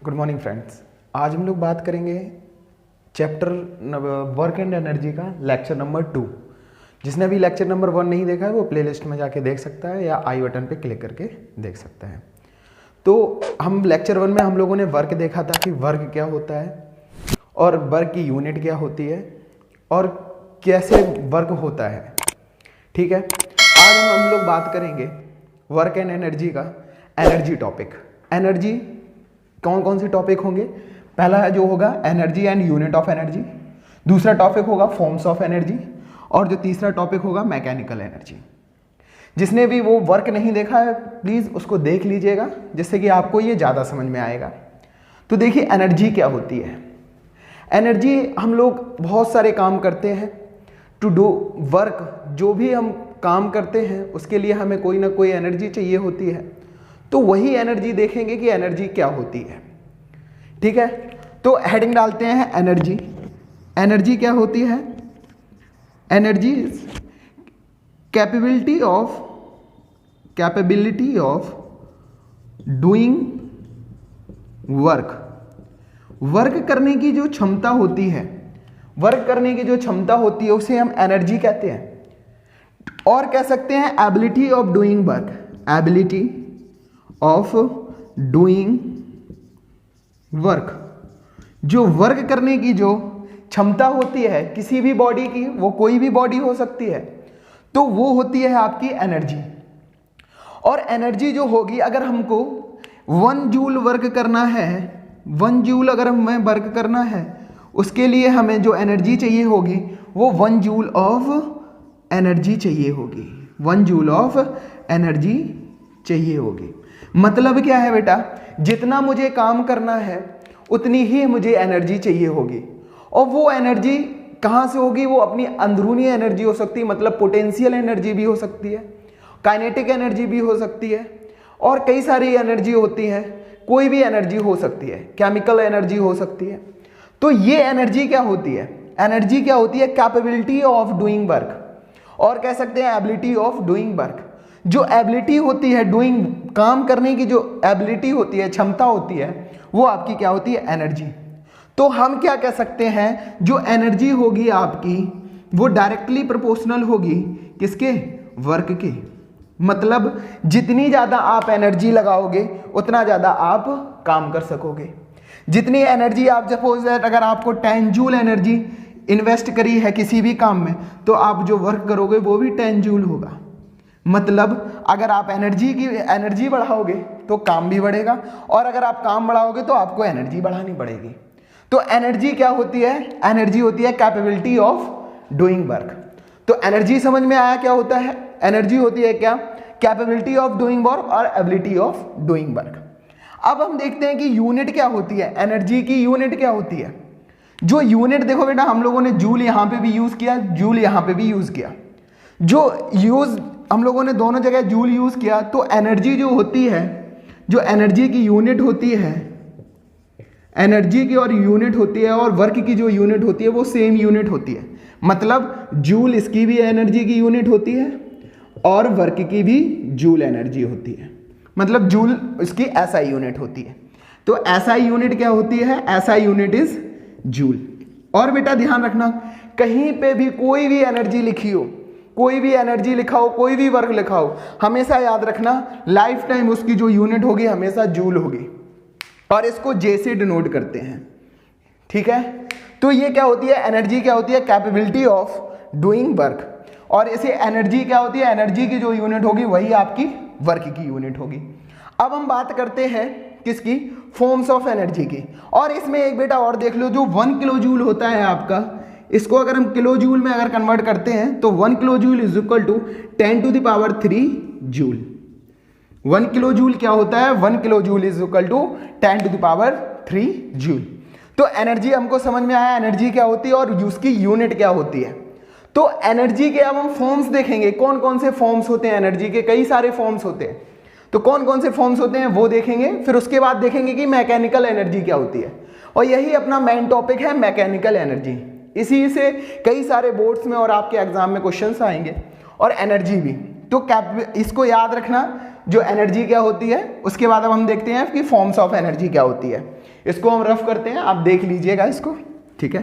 Good morning friends. आज हम लोग बात करेंगे चैप्टर वर्क एंड एनर्जी का लेक्चर नंबर 2। जिसने अभी लेक्चर नंबर 1 नहीं देखा है वो प्लेलिस्ट में जाके देख सकता है या आई बटन पे क्लिक करके देख सकता है। तो हम लेक्चर 1 में हम लोगों ने वर्क देखा था कि वर्क क्या होता है और वर्क की यूनिट क्या होती है और कैसे वर्क होता है। ठीक है, आज हम लोग बात करेंगे वर्क एंड एनर्जी का एनर्जी टॉपिक। एनर्जी कौन कौन से टॉपिक होंगे? पहला जो होगा energy and unit of energy, दूसरा टॉपिक होगा फॉर्म्स ऑफ एनर्जी और जो तीसरा टॉपिक होगा मैकेनिकल एनर्जी। जिसने भी वो वर्क नहीं देखा है प्लीज़ उसको देख लीजिएगा जिससे कि आपको ये ज़्यादा समझ में आएगा। तो देखिए एनर्जी क्या होती है। एनर्जी, हम लोग बहुत सारे काम करते हैं टू डू वर्क। जो भी हम काम करते हैं उसके लिए हमें कोई ना कोई एनर्जी चाहिए होती है। तो वही एनर्जी देखेंगे कि एनर्जी क्या होती है। ठीक है, तो हेडिंग डालते हैं एनर्जी। एनर्जी क्या होती है? Energy is capability of doing work. Work करने की जो क्षमता होती है, वर्क करने की जो क्षमता होती है उसे हम एनर्जी कहते हैं। और कह सकते हैं ability of doing work, ability of doing work. जो वर्क करने की जो क्षमता होती है किसी भी बॉडी की, वो कोई भी बॉडी हो सकती है, तो वो होती है आपकी एनर्जी। और एनर्जी जो होगी, अगर हमको 1 जूल वर्क करना है, 1 जूल अगर हमें वर्क करना है, उसके लिए हमें जो एनर्जी चाहिए होगी वो 1 जूल ऑफ एनर्जी चाहिए होगी। 1 जूल ऑफ एनर्जी चाहिए होगी। मतलब क्या है बेटा, जितना मुझे काम करना है उतनी ही मुझे एनर्जी चाहिए होगी। और वो एनर्जी कहाँ से होगी? वो अपनी अंदरूनी एनर्जी हो सकती है, मतलब पोटेंशियल एनर्जी भी हो सकती है, काइनेटिक एनर्जी भी हो सकती है और कई सारी एनर्जी होती है। कोई भी एनर्जी हो सकती है, केमिकल एनर्जी हो सकती है। तो ये एनर्जी क्या होती है? एनर्जी क्या होती है? कैपेबिलिटी ऑफ डूइंग वर्क और कह सकते हैं एबिलिटी ऑफ डूइंग वर्क। जो एबिलिटी होती है डूइंग, काम करने की जो एबिलिटी होती है, क्षमता होती है, वो आपकी क्या होती है? एनर्जी। तो हम क्या कह सकते हैं, जो एनर्जी होगी आपकी वो डायरेक्टली प्रोपोर्शनल होगी किसके? वर्क के। मतलब जितनी ज़्यादा आप एनर्जी लगाओगे उतना ज़्यादा आप काम कर सकोगे। जितनी एनर्जी आप, सपोज दैट अगर आपको 10 जूल एनर्जी इन्वेस्ट करी है किसी भी काम में, तो आप जो वर्क करोगे वो भी 10 जूल होगा। मतलब अगर आप एनर्जी बढ़ाओगे तो काम भी बढ़ेगा और अगर आप काम बढ़ाओगे तो आपको एनर्जी बढ़ानी पड़ेगी। तो एनर्जी क्या होती है? एनर्जी होती है कैपेबिलिटी ऑफ डूइंग वर्क। तो एनर्जी समझ में आया क्या होता है? एनर्जी होती है क्या? कैपेबिलिटी ऑफ डूइंग वर्क और एबिलिटी ऑफ डूइंग वर्क। अब हम देखते हैं कि यूनिट क्या होती है, एनर्जी की यूनिट क्या होती है। जो यूनिट, देखो बेटा, हम लोगों ने जूल यहां पे भी यूज किया, जूल यहां पे भी यूज किया। जो यूज हम लोगों ने दोनों जगह जूल यूज किया। तो एनर्जी जो होती है, जो एनर्जी की यूनिट होती है, एनर्जी की और यूनिट होती है और वर्क की जो यूनिट होती है वो सेम यूनिट होती है। मतलब जूल इसकी भी एनर्जी की यूनिट होती है और वर्क की भी जूल एनर्जी होती है। मतलब जूल इसकी एसआई यूनिट होती है। तो एसआई यूनिट क्या होती है? SI unit is joule. और बेटा ध्यान रखना, कहीं पे भी कोई भी एनर्जी लिखी हो, कोई भी एनर्जी लिखा हो, कोई भी वर्क लिखा हो, हमेशा याद रखना लाइफ टाइम उसकी जो यूनिट होगी हमेशा जूल होगी और इसको जे से डिनोट करते हैं। ठीक है, तो ये क्या होती है? एनर्जी क्या होती है? Capability of doing work. और इसे एनर्जी क्या होती है? एनर्जी की जो यूनिट होगी वही आपकी वर्क की यूनिट होगी। अब हम बात करते हैं किसकी? फॉर्म्स ऑफ एनर्जी की। और इसमें एक बेटा और देख लो, जो 1 किलो जूल होता है आपका, इसको अगर हम किलो जूल में अगर कन्वर्ट करते हैं तो 1 kilo joule is equal to 10 to the power 3 joule. 1 kilo joule क्या होता है? 1 kilo joule is equal to 10 to the power 3 joule. तो एनर्जी हमको समझ में आया, एनर्जी क्या होती है और उसकी यूनिट क्या होती है। तो एनर्जी के अब हम फॉर्म्स देखेंगे, कौन कौन से फॉर्म्स होते हैं एनर्जी के। कई सारे फॉर्म्स होते हैं, तो कौन कौन से फॉर्म्स होते हैं वो देखेंगे। फिर उसके बाद देखेंगे कि मैकेनिकल एनर्जी क्या होती है और यही अपना मेन टॉपिक है, मैकेनिकल एनर्जी। इसी से कई सारे बोर्ड्स में और आपके एग्जाम में क्वेश्चंस आएंगे और एनर्जी भी। तो इसको याद रखना, जो एनर्जी क्या होती है। उसके बाद अब हम देखते हैं कि फॉर्म्स ऑफ एनर्जी क्या होती है। इसको हम रफ करते हैं, आप देख लीजिएगा इसको, ठीक है।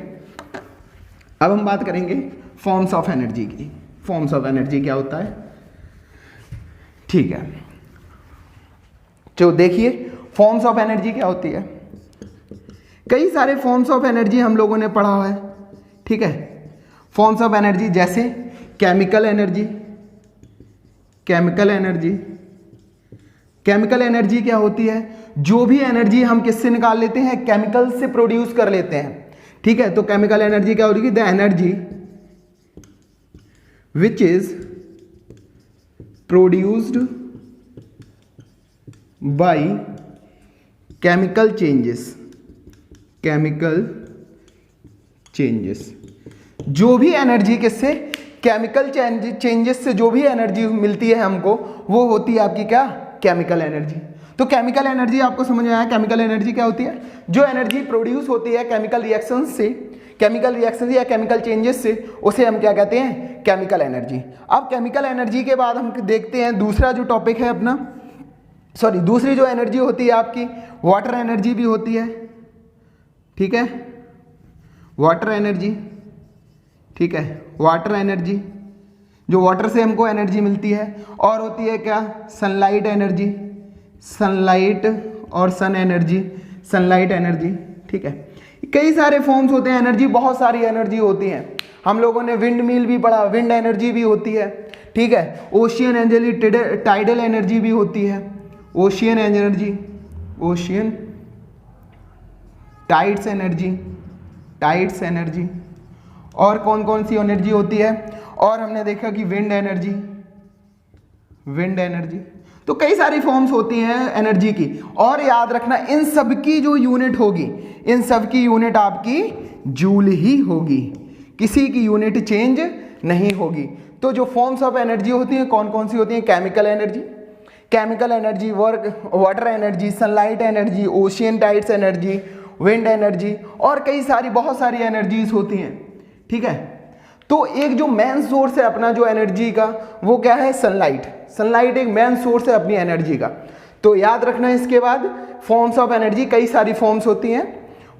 अब हम बात करेंगे फॉर्म्स ऑफ एनर्जी की। फॉर्म्स ऑफ एनर्जी क्या होता है, ठीक है। तो देखिए फॉर्म्स ऑफ एनर्जी क्या होती है। कई सारे फॉर्म्स ऑफ एनर्जी हम लोगों ने पढ़ा है, ठीक है। फॉर्म्स ऑफ एनर्जी जैसे chemical energy. Chemical energy, chemical energy क्या होती है, जो भी एनर्जी हम किससे निकाल लेते हैं, केमिकल से प्रोड्यूस कर लेते हैं, ठीक है। तो केमिकल एनर्जी क्या होगी, the energy which is produced by chemical changes. Chemical changes, जो भी एनर्जी किससे, केमिकल चेंजेस से जो भी एनर्जी मिलती है हमको, वो होती है आपकी क्या, केमिकल एनर्जी। तो केमिकल एनर्जी आपको समझ में आया, केमिकल एनर्जी क्या होती है, जो एनर्जी प्रोड्यूस होती है केमिकल रिएक्शन से, केमिकल रिएक्शन या केमिकल चेंजेस से, उसे हम क्या कहते हैं, केमिकल एनर्जी। अब केमिकल एनर्जी के बाद हम देखते हैं दूसरा जो टॉपिक है अपना, सॉरी दूसरी जो एनर्जी होती है आपकी, वाटर एनर्जी भी होती है, ठीक है। वाटर एनर्जी, ठीक है, वाटर एनर्जी, जो वाटर से हमको एनर्जी मिलती है। और होती है क्या, सनलाइट एनर्जी, सनलाइट और सन एनर्जी, सनलाइट एनर्जी, ठीक है। कई सारे फॉर्म्स होते हैं एनर्जी, बहुत सारी एनर्जी होती हैं। हम लोगों ने विंड मिल भी पढ़ा, विंड एनर्जी भी होती है, ठीक है। ओशियन एनर्जी, टाइडल एनर्जी भी होती है, ocean energy, ocean tides energy, tides energy. और कौन कौन सी एनर्जी होती है, और हमने देखा कि विंड एनर्जी, विंड एनर्जी। तो कई सारी फॉर्म्स होती हैं एनर्जी की। और याद रखना इन सब की जो यूनिट होगी, इन सब की यूनिट आपकी जूल ही होगी, किसी की यूनिट चेंज नहीं होगी। तो जो फॉर्म्स ऑफ एनर्जी होती हैं कौन कौन सी होती हैं, chemical energy, chemical energy, water energy, sunlight energy, ocean tides energy, wind energy, और कई सारी बहुत सारी एनर्जीज होती हैं, ठीक है। तो एक जो मेन सोर्स है अपना जो एनर्जी का, वो क्या है, सनलाइट। सनलाइट एक मेन सोर्स है अपनी एनर्जी का। तो याद रखना इसके बाद फॉर्म्स ऑफ एनर्जी कई सारी फॉर्म्स होती हैं,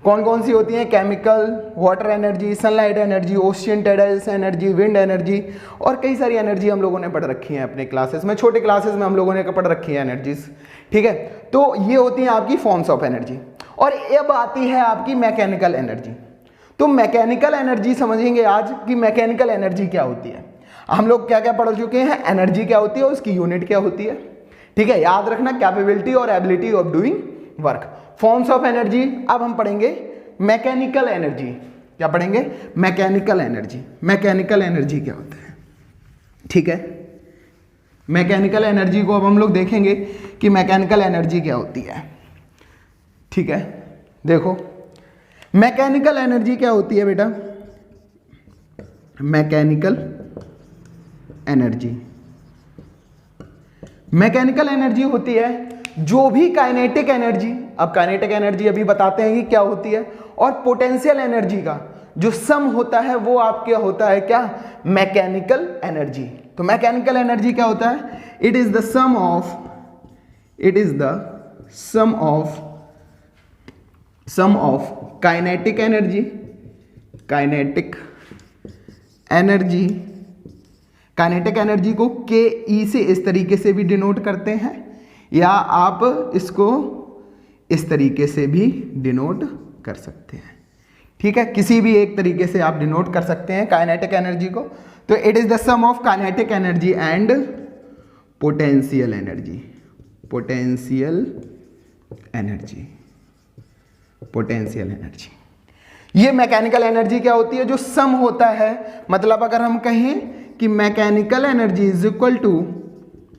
कौन कौन सी होती हैं, chemical, water energy, sunlight energy, ocean tides energy, wind energy, और कई सारी एनर्जी हम लोगों ने पढ़ रखी है अपने क्लासेस में, छोटे क्लासेस में हम लोगों ने पढ़ रखी है एनर्जीज, ठीक है। तो ये होती हैं आपकी फॉर्म्स ऑफ एनर्जी। और अब आती है आपकी मैकेनिकल एनर्जी। तो मैकेनिकल एनर्जी समझेंगे आज कि मैकेनिकल एनर्जी क्या होती है। हम लोग क्या क्या पढ़ चुके हैं, एनर्जी क्या होती है, उसकी यूनिट क्या होती है, ठीक है। याद रखना कैपेबिलिटी और ability of doing work, forms of energy. अब हम पढ़ेंगे मैकेनिकल एनर्जी। क्या पढ़ेंगे, मैकेनिकल एनर्जी। मैकेनिकल एनर्जी क्या होता है, ठीक है। मैकेनिकल एनर्जी को अब हम लोग देखेंगे कि मैकेनिकल एनर्जी क्या होती है, ठीक है। देखो मैकेनिकल एनर्जी क्या होती है बेटा, मैकेनिकल एनर्जी, मैकेनिकल एनर्जी होती है जो भी काइनेटिक एनर्जी, अब काइनेटिक एनर्जी अभी बताते हैं कि क्या होती है, और पोटेंशियल एनर्जी का जो सम होता है वो आपके होता है क्या, मैकेनिकल एनर्जी। तो मैकेनिकल एनर्जी क्या होता है, it is the sum of, it is the sum of kinetic energy, kinetic energy, kinetic energy को के ई से इस तरीके से भी डिनोट करते हैं, या आप इसको इस तरीके से भी डिनोट कर सकते हैं, ठीक है। किसी भी एक तरीके से आप डिनोट कर सकते हैं काइनेटिक एनर्जी को। तो it is the sum of kinetic energy and potential energy, potential energy, potential energy. ये मैकेनिकल एनर्जी क्या होती है, जो सम होता है। मतलब अगर हम कहें कि mechanical energy is equal to,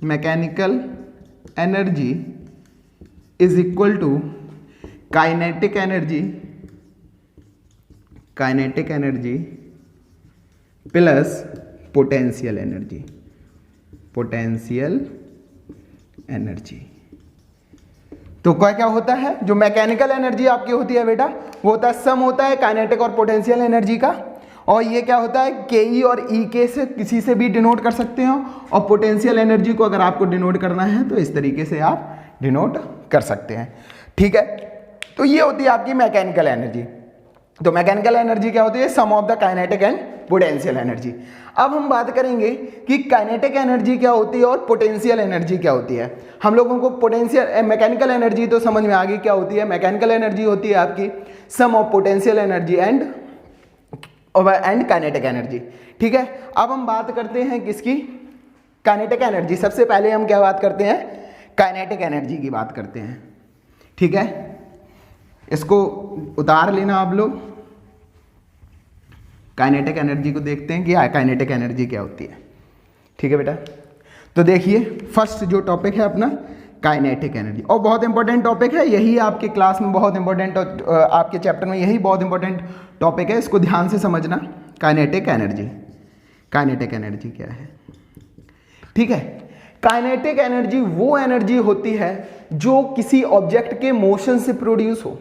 mechanical energy is equal to kinetic energy, kinetic energy plus potential energy, potential energy. तो क्या क्या होता है, जो मैकेनिकल एनर्जी आपकी होती है बेटा, वो होता है सम होता है काइनेटिक और पोटेंशियल एनर्जी का। और ये क्या होता है, के ई और ई के से किसी से भी डिनोट कर सकते हो। और पोटेंशियल एनर्जी को अगर आपको डिनोट करना है तो इस तरीके से आप डिनोट कर सकते हैं, ठीक है। तो ये होती है आपकी मैकेनिकल एनर्जी। तो मैकेनिकल एनर्जी क्या होती है? Sum of the kinetic and potential energy. अब हम बात करेंगे कि काइनेटिक एनर्जी क्या होती है और पोटेंशियल एनर्जी क्या होती है। हम लोगों को पोटेंशियल मैकेनिकल एनर्जी तो समझ में आ गई क्या होती है। मैकेनिकल एनर्जी होती है आपकी sum of potential energy and kinetic energy. ठीक है, अब हम बात करते हैं किसकी? Kinetic energy. सबसे पहले हम क्या बात करते हैं? काइनेटिक एनर्जी की बात करते हैं। ठीक है, इसको उतार लेना आप लोग। काइनेटिक एनर्जी को देखते हैं कि काइनेटिक एनर्जी क्या होती है। ठीक है बेटा, तो देखिए फर्स्ट जो टॉपिक है अपना काइनेटिक एनर्जी, और बहुत इंपॉर्टेंट टॉपिक है यही, आपके क्लास में बहुत इंपॉर्टेंट, आपके चैप्टर में यही बहुत इंपॉर्टेंट टॉपिक है, इसको ध्यान से समझना। काइनेटिक एनर्जी, काइनेटिक एनर्जी क्या है? ठीक है, काइनेटिक एनर्जी वो एनर्जी होती है जो किसी ऑब्जेक्ट के मोशन से प्रोड्यूस हो।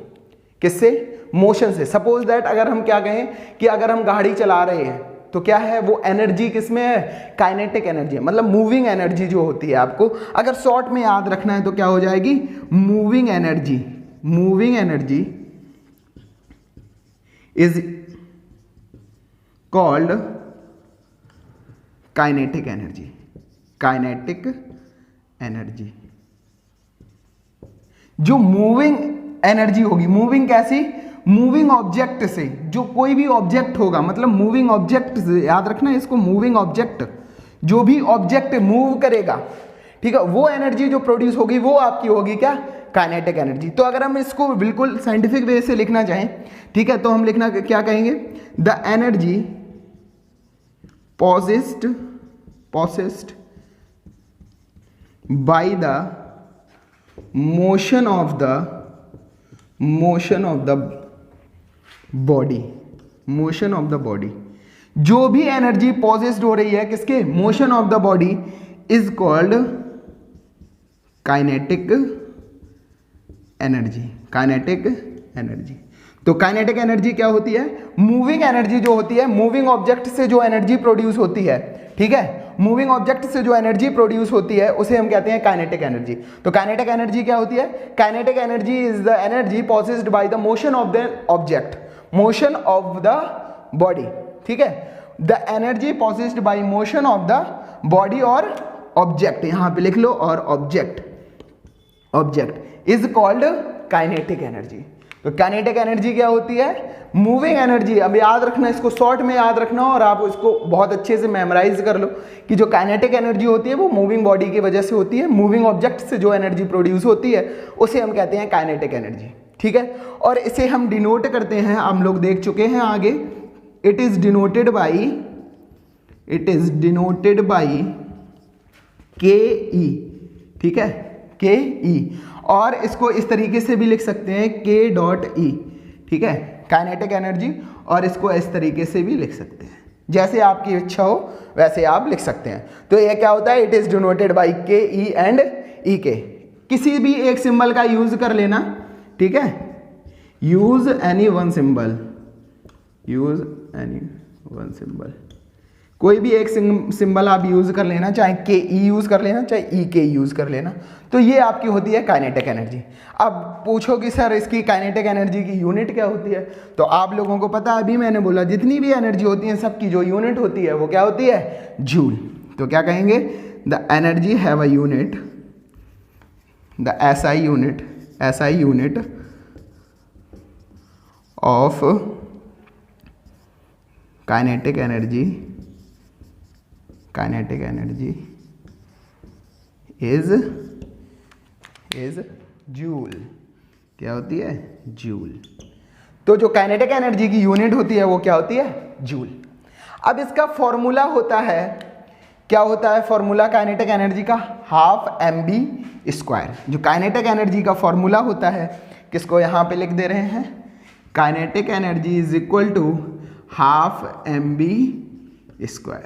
किससे? मोशन से। सपोज दैट अगर हम क्या कहें कि अगर हम गाड़ी चला रहे हैं तो क्या है वो एनर्जी किसमें है? काइनेटिक एनर्जी, मतलब मूविंग एनर्जी जो होती है। आपको अगर शॉर्ट में याद रखना है तो क्या हो जाएगी? Moving energy. Moving energy is called kinetic energy. Kinetic energy जो मूविंग एनर्जी होगी, मूविंग कैसी? मूविंग ऑब्जेक्ट से, जो कोई भी ऑब्जेक्ट होगा, मतलब मूविंग ऑब्जेक्ट से, याद रखना इसको, मूविंग ऑब्जेक्ट, जो भी ऑब्जेक्ट मूव करेगा, ठीक है, वो एनर्जी जो प्रोड्यूस होगी वो आपकी होगी क्या? Kinetic energy. तो अगर हम इसको बिल्कुल साइंटिफिक वे से लिखना चाहें, ठीक है, तो हम लिखना क्या कहेंगे? The energy possessed by the motion of the body. Motion of the body, जो भी एनर्जी पॉजेस्ड हो रही है किसके? Motion of the body, is called kinetic energy. Kinetic energy. तो काइनेटिक एनर्जी क्या होती है? मूविंग एनर्जी जो होती है, मूविंग ऑब्जेक्ट से जो एनर्जी प्रोड्यूस होती है, ठीक है, मूविंग ऑब्जेक्ट से जो एनर्जी प्रोड्यूस होती है उसे हम कहते हैं काइनेटिक एनर्जी। तो काइनेटिक एनर्जी क्या होती है? Kinetic energy is the energy possessed by the motion of the object, motion of the body. ठीक है, the energy possessed by motion of the body और ऑब्जेक्ट, यहां पे लिख लो, और object is called kinetic energy. तो काइनेटिक एनर्जी क्या होती है? Moving energy. अब याद रखना, इसको शॉर्ट में याद रखना और आप इसको बहुत अच्छे से मेमोराइज कर लो कि जो काइनेटिक एनर्जी होती है वो मूविंग बॉडी की वजह से होती है। मूविंग ऑब्जेक्ट से जो एनर्जी प्रोड्यूस होती है उसे हम कहते हैं काइनेटिक एनर्जी। ठीक है, और इसे हम डिनोट करते हैं, हम लोग देख चुके हैं आगे, इट इज डिनोटेड बाई के ई। ठीक है, के ई, और इसको इस तरीके से भी लिख सकते हैं के डॉट ई। ठीक है, काइनेटिक एनर्जी, और इसको इस तरीके से भी लिख सकते हैं, जैसे आपकी इच्छा हो वैसे आप लिख सकते हैं। तो ये क्या होता है? इट इज डिनोटेड बाई के ई एंड ई के। किसी भी एक सिंबल का यूज कर लेना, ठीक है, यूज एनी वन सिंबल, कोई भी एक सिंबल आप यूज कर लेना, चाहे के ई यूज कर लेना, चाहे ई के यूज कर लेना, तो ये आपकी होती है काइनेटिक एनर्जी। अब पूछो कि सर इसकी काइनेटिक एनर्जी की यूनिट क्या होती है? तो आप लोगों को पता है, अभी मैंने बोला जितनी भी एनर्जी होती है सबकी जो यूनिट होती है वो क्या होती है? जूल। तो क्या कहेंगे? The energy have a unit, the SI unit of kinetic energy is joule. क्या होती है? जूल। तो जो काइनेटिक एनर्जी की यूनिट होती है वो क्या होती है? जूल। अब इसका फॉर्मूला होता है, क्या होता है फॉर्मूला काइनेटिक एनर्जी का? Half mv²। जो काइनेटिक एनर्जी का फॉर्मूला होता है, किसको यहां पे लिख दे रहे हैं? Kinetic energy is equal to half mv²।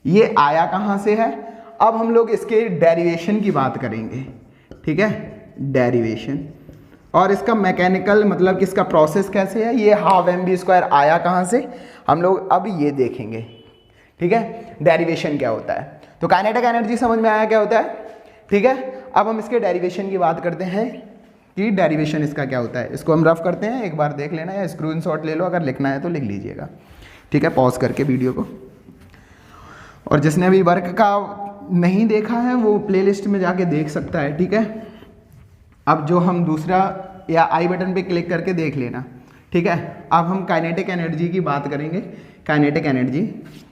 ये आया कहां से है? अब हम लोग इसके डेरिवेशन की बात करेंगे, ठीक है, डेरिवेशन, और इसका मैकेनिकल मतलब कि इसका प्रोसेस कैसे है। ये हाफ mv² आया कहां से, हम लोग अब ये देखेंगे, ठीक है, डेरिवेशन क्या होता है। तो काइनेटिक एनर्जी समझ में आया क्या होता है, ठीक है। अब हम इसके डेरिवेशन की बात करते हैं कि डेरिवेशन इसका क्या होता है। इसको हम रफ करते हैं, एक बार देख लेना या स्क्रीनशॉट ले लो, अगर लिखना है तो लिख लीजिएगा, ठीक है, पॉज करके वीडियो को। और जिसने अभी वर्क का नहीं देखा है वो प्लेलिस्ट में जाके देख सकता है, ठीक है। अब जो हम दूसरा या आई बटन पे क्लिक करके देख लेना, ठीक है। अब हम काइनेटिक एनर्जी की बात करेंगे, काइनेटिक एनर्जी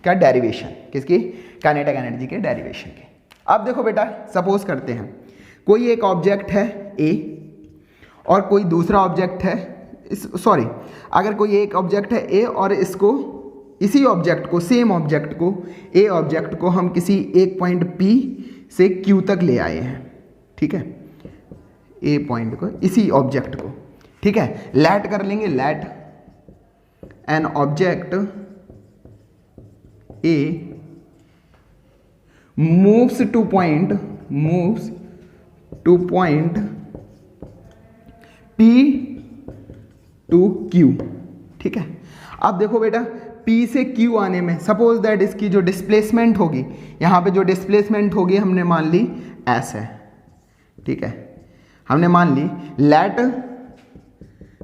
का डेरिवेशन, किसकी, काइनेटिक एनर्जी के डेरिवेशन की। अब देखो बेटा, सपोज करते हैं कोई एक ऑब्जेक्ट है ए और कोई दूसरा ऑब्जेक्ट है, सॉरी, अगर कोई एक ऑब्जेक्ट है ए और इसको, इसी ऑब्जेक्ट को, सेम ऑब्जेक्ट को, ए ऑब्जेक्ट को हम किसी एक पॉइंट पी से क्यू तक ले आए हैं, ठीक है, ए पॉइंट को, इसी ऑब्जेक्ट को, ठीक है। लेट कर लेंगे, let an object A moves to point P to Q, ठीक है। अब देखो बेटा, P से Q आने में सपोज दैट इसकी जो डिस्प्लेसमेंट होगी, यहाँ पे जो डिस्प्लेसमेंट होगी हमने मान ली S है, ठीक है, हमने मान ली let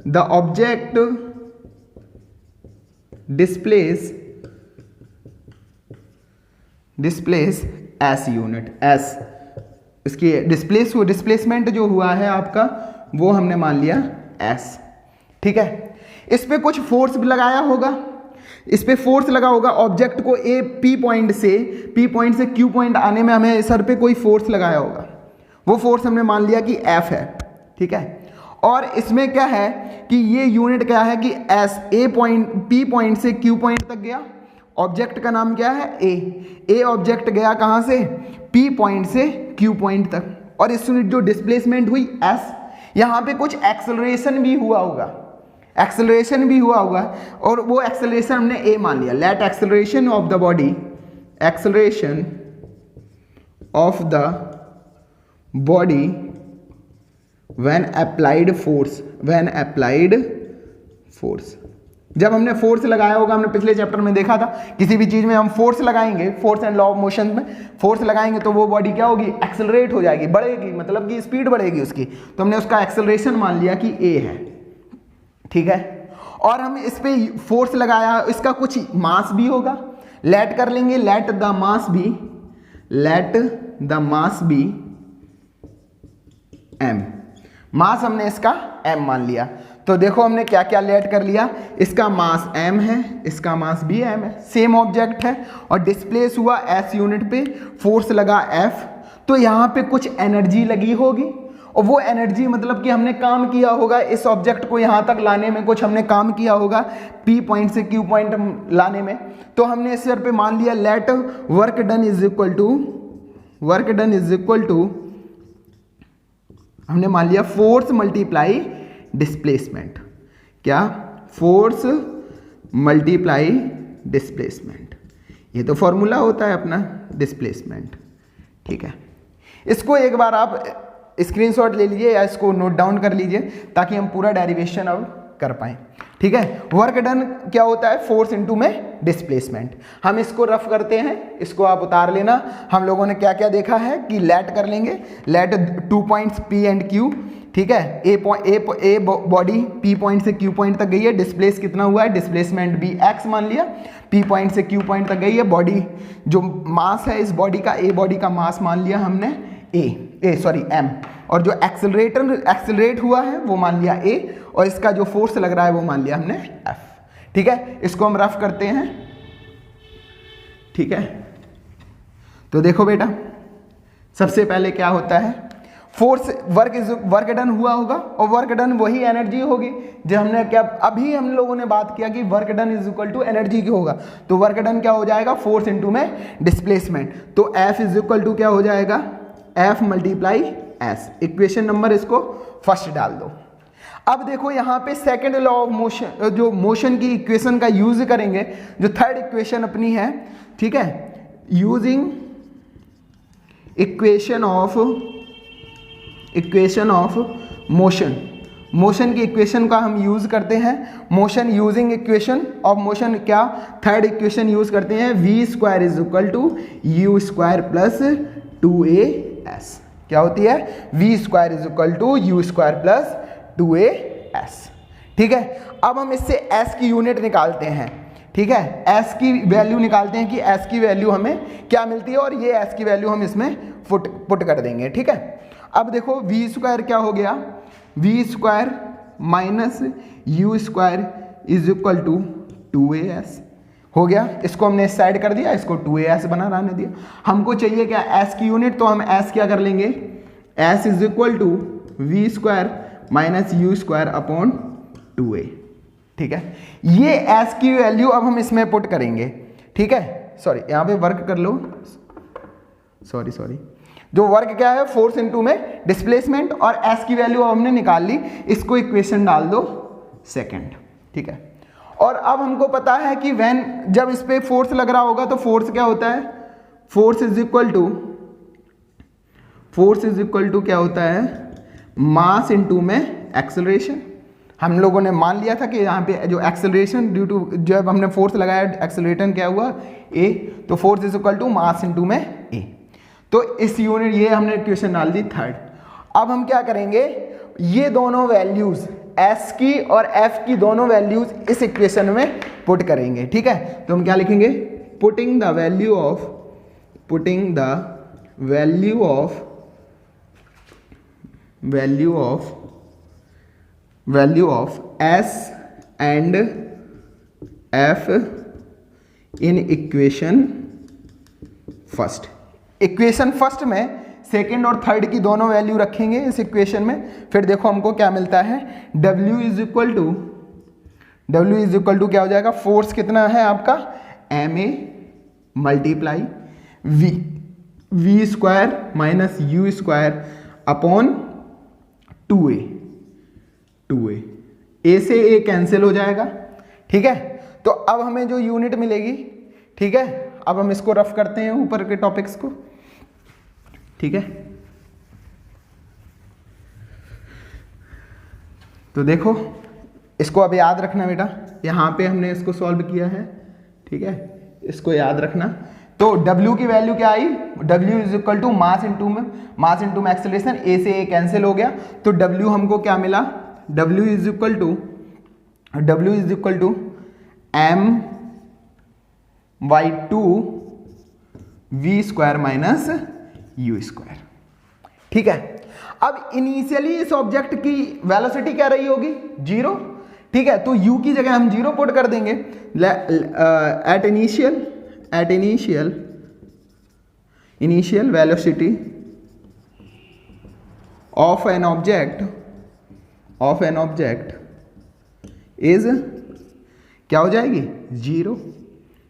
the object displace S unit, S इसकी डिस्प्लेसमेंट जो हुआ है आपका वो हमने मान लिया S, ठीक है। इस पे कुछ फोर्स भी लगाया होगा, इस पे फोर्स लगा होगा ऑब्जेक्ट को ए पी पॉइंट से क्यू पॉइंट आने में हमें सर पे कोई फोर्स लगाया होगा, वो फोर्स हमने मान लिया कि एफ है, ठीक है। और इसमें क्या है कि ये यूनिट क्या है कि एस, ए पॉइंट पी पॉइंट से क्यू पॉइंट तक गया, ऑब्जेक्ट का नाम क्या है ए ऑब्जेक्ट गया कहाँ से, पी पॉइंट से क्यू पॉइंट तक, और इस यूनिट जो डिस्प्लेसमेंट हुई एस, यहाँ पे कुछ एक्सेलरेशन भी हुआ होगा, और वो एक्सेलरेशन हमने ए मान लिया। Let acceleration of the body, acceleration of the body when applied force, जब हमने फोर्स लगाया होगा, हमने पिछले चैप्टर में देखा था, किसी भी चीज में हम फोर्स लगाएंगे, force and law of motion में फोर्स लगाएंगे तो वो बॉडी क्या होगी, एक्सेलरेट हो जाएगी, बढ़ेगी, मतलब कि स्पीड बढ़ेगी उसकी, तो हमने उसका एक्सेलरेशन मान लिया कि ए है, ठीक है। और हम इस पे फोर्स लगाया, इसका कुछ मास भी होगा, लेट कर लेंगे, let the mass be M, mass हमने इसका एम मान लिया। तो देखो हमने क्या क्या लेट कर लिया, इसका मास एम है, इसका मास भी एम है, सेम ऑब्जेक्ट है, और डिस्प्लेस हुआ एस यूनिट पे, फोर्स लगा एफ, तो यहाँ पे कुछ एनर्जी लगी होगी, और वो एनर्जी मतलब कि हमने काम किया होगा, इस ऑब्जेक्ट को यहाँ तक लाने में कुछ हमने काम किया होगा, पी पॉइंट से क्यू पॉइंट लाने में, तो हमने इस पे मान लिया let work done is equal to हमने मान लिया फोर्स मल्टीप्लाई डिस्प्लेसमेंट, क्या, फोर्स मल्टीप्लाई डिस्प्लेसमेंट, ये तो फॉर्मूला होता है अपना डिस्प्लेसमेंट, ठीक है। इसको एक बार आप स्क्रीनशॉट ले लीजिए या इसको नोट डाउन कर लीजिए ताकि हम पूरा डेरिवेशन अब कर पाएं, ठीक है। वर्क डन क्या होता है, फोर्स इनटू में डिस्प्लेसमेंट। हम इसको रफ करते हैं, इसको आप उतार लेना। हम लोगों ने क्या क्या देखा है कि लेट कर लेंगे, let 2 points P and Q, ठीक है, ए बॉडी पी पॉइंट से क्यू पॉइंट तक गई है, डिस्प्लेस कितना हुआ है, डिस्प्लेसमेंट भी एक्स मान लिया, पी पॉइंट से क्यू पॉइंट तक गई है, बॉडी जो मास है इस बॉडी का, ए बॉडी का मास मान लिया हमने एम, और जो एक्सेलरेट हुआ है वो मान लिया ए, और इसका जो फोर्स लग रहा है वो मान लिया हमने एफ, ठीक है। इसको हम रफ करते हैं, ठीक है। तो देखो बेटा, सबसे पहले क्या होता है, फोर्स वर्क डन हुआ होगा, और वर्क डन वही एनर्जी होगी जो हमने क्या अभी हम लोगों ने बात किया कि work done is equal to energy की होगा, तो वर्क डन क्या हो जाएगा, फोर्स इनटू में डिस्प्लेसमेंट, तो एफ इज इक्वल टू क्या हो जाएगा, F multiply S. Equation number इसको फर्स्ट डाल दो। अब देखो यहाँ पे सेकेंड लॉ ऑफ मोशन, जो मोशन की इक्वेशन का यूज करेंगे, जो थर्ड इक्वेशन अपनी है, ठीक है, यूजिंग इक्वेशन ऑफ मोशन की इक्वेशन का हम यूज करते हैं, motion using equation of motion, क्या, थर्ड इक्वेशन यूज करते हैं, v² is equal to u² plus 2as, क्या होती है, V square is equal to U square plus 2as। ठीक है, अब हम इससे s की यूनिट निकालते हैं। ठीक है, s की वैल्यू निकालते हैं कि s की वैल्यू हमें क्या मिलती है, और ये s की वैल्यू हम इसमें पुट कर देंगे। ठीक है, अब देखो वी स्क्वायर क्या हो गया, V square minus U square is equal to 2as हो गया। इसको हमने इस साइड कर दिया, इसको 2as बना रहने दिया। हमको चाहिए क्या, s की यूनिट, तो हम s क्या कर लेंगे, s is equal to V square minus U square upon 2a। ठीक है, ये s की वैल्यू अब हम इसमें पुट करेंगे। ठीक है, सॉरी यहाँ पे वर्क कर लो, सॉरी जो वर्क क्या है, फोर्स इनटू में डिस्प्लेसमेंट, और s की वैल्यू अब हमने निकाल ली, इसको इक्वेशन डाल दो सेकंड। ठीक है, और अब हमको पता है कि व्हेन, जब इस पे फोर्स लग रहा होगा तो फोर्स क्या होता है, फोर्स इज इक्वल टू क्या होता है, मास इनटू में एक्सेलरेशन। हम लोगों ने मान लिया था कि यहाँ पे जो एक्सेलरेशन ड्यू टू, जब हमने फोर्स लगाया एक्सेलरेशन क्या हुआ, a, तो force is equal to mass into में a। तो इस यूनिट, ये हमने इक्वेशन डाल दी थर्ड। अब हम क्या करेंगे, ये दोनों वैल्यूज s की और f की दोनों वैल्यूज इस इक्वेशन में पुट करेंगे। ठीक है, तो हम क्या लिखेंगे, putting the value of s and f in equation first में सेकेंड और थर्ड की दोनों वैल्यू रखेंगे इस इक्वेशन में। फिर देखो हमको क्या मिलता है, W इज इक्वल टू क्या हो जाएगा, फोर्स कितना है आपका, ma multiply V square minus U square upon 2a। a से a कैंसिल हो जाएगा। ठीक है, तो अब हमें जो यूनिट मिलेगी, ठीक है, अब हम इसको रफ करते हैं ऊपर के टॉपिक्स को। ठीक है, तो देखो इसको अब याद रखना बेटा, यहाँ पे हमने इसको सॉल्व किया है। ठीक है, इसको याद रखना। तो W की वैल्यू क्या आई, W is equal to mass into में एक्सेलरेशन, a से a कैंसिल हो गया, तो W हमको क्या मिला, W is equal to m/2 v square minus U square. ठीक है, अब इनिशियली इस ऑब्जेक्ट की वेलोसिटी क्या रही होगी, 0। ठीक है, तो u की जगह हम 0 पुट कर देंगे। At initial velocity of an object is क्या हो जाएगी, 0।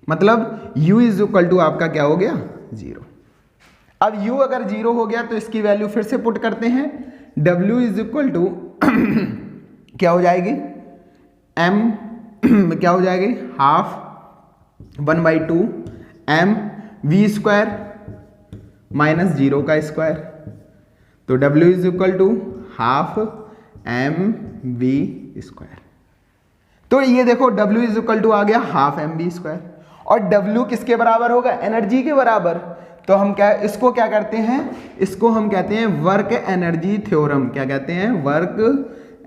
मतलब u इज इक्वल टू आपका क्या हो गया, 0। अब u अगर 0 हो गया तो इसकी वैल्यू फिर से पुट करते हैं, w इज इक्वल टू क्या हो जाएगी, m क्या हो जाएगी, half 1/2 m v square minus 0 का स्क्वायर, तो w is equal to half m v square. तो ये देखो w इज इक्वल टू आ गया हाफ m v स्क्वायर, और w किसके बराबर होगा, एनर्जी के बराबर। तो हम क्या, इसको क्या करते हैं, इसको हम कहते हैं वर्क एनर्जी थ्योरम। क्या कहते हैं, वर्क